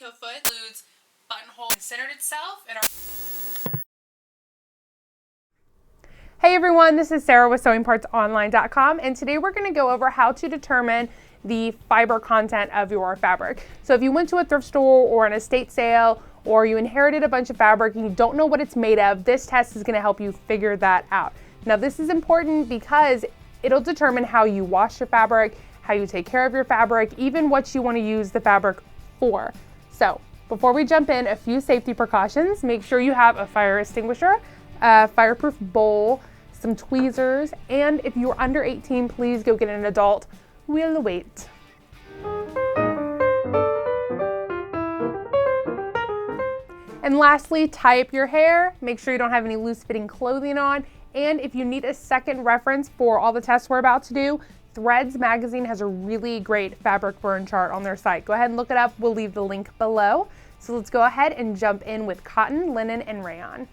Eco-Foot includes buttonhole centered itself and Hey everyone, this is Sarah with sewingpartsonline.com, and today we're going to go over how to determine the fiber content of your fabric. So if you went to a thrift store or an estate sale, or you inherited a bunch of fabric and you don't know what it's made of, this test is going to help you figure that out. Now this is important because it'll determine how you wash your fabric, how you take care of your fabric, even what you want to use the fabric for. So before we jump in, a few safety precautions. Make sure you have a fire extinguisher, a fireproof bowl, some tweezers, and if you're under 18, please go get an adult. We'll wait. And lastly, tie up your hair. Make sure you don't have any loose fitting clothing on. And if you need a second reference for all the tests we're about to do, Threads magazine has a really great fabric burn chart on their site. Go ahead and look it up. We'll leave the link below. So let's go ahead and jump in with cotton, linen, and rayon.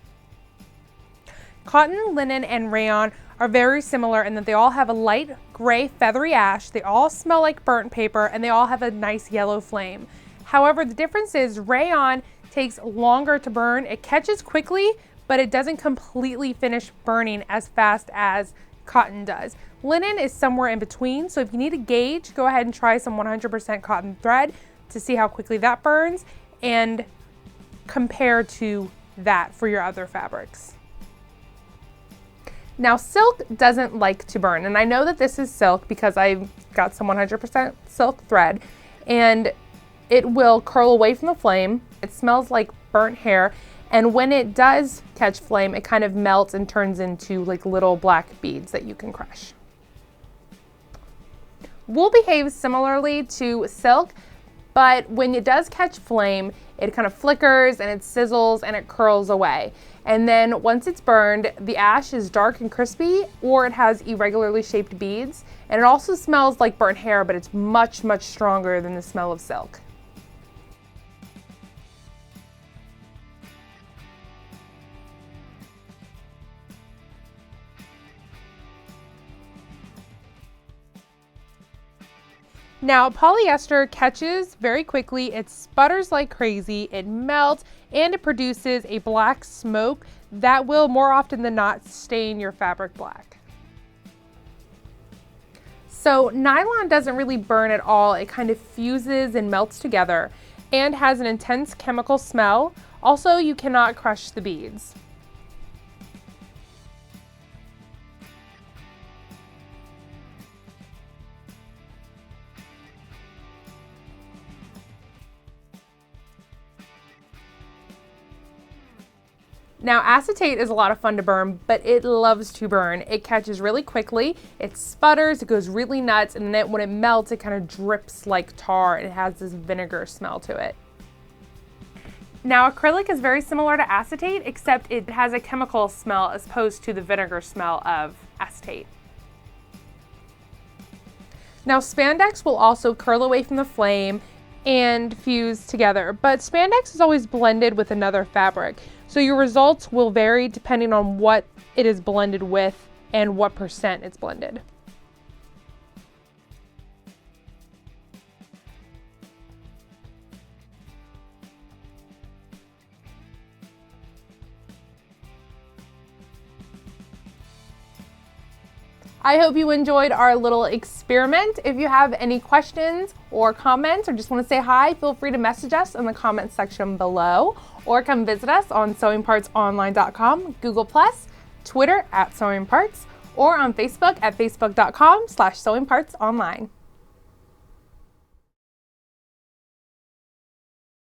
Cotton, linen, and rayon are very similar in that they all have a light gray feathery ash, they all smell like burnt paper, and they all have a nice yellow flame. However, the difference is rayon takes longer to burn. It catches quickly, but it doesn't completely finish burning as fast as cotton does. Linen is somewhere in between, so if you need a gauge, go ahead and try some 100% cotton thread to see how quickly that burns and compare to that for your other fabrics. Now silk doesn't like to burn, and I know that this is silk because I've got some 100% silk thread, and it will curl away from the flame. It smells like burnt hair, and when it does catch flame, it kind of melts and turns into like little black beads that you can crush. Wool behaves similarly to silk, but when it does catch flame, it kind of flickers and it sizzles and it curls away. And then once it's burned, the ash is dark and crispy, or it has irregularly shaped beads. And it also smells like burnt hair, but it's much, much stronger than the smell of silk. Now, polyester catches very quickly, it sputters like crazy, it melts, and it produces a black smoke that will more often than not stain your fabric black. So nylon doesn't really burn at all. It kind of fuses and melts together and has an intense chemical smell. Also, you cannot crush the beads. Now acetate is a lot of fun to burn, but it loves to burn. It catches really quickly, it sputters, it goes really nuts, and then when it melts, it kind of drips like tar. It has this vinegar smell to it. Now acrylic is very similar to acetate, except it has a chemical smell as opposed to the vinegar smell of acetate. Now spandex will also curl away from the flame and fuse together, but spandex is always blended with another fabric. So your results will vary depending on what it is blended with and what percent it's blended. I hope you enjoyed our little experiment. If you have any questions or comments or just want to say hi, feel free to message us in the comments section below, or come visit us on sewingpartsonline.com, Google+, Twitter @sewingparts, or on Facebook at facebook.com/sewingpartsonline.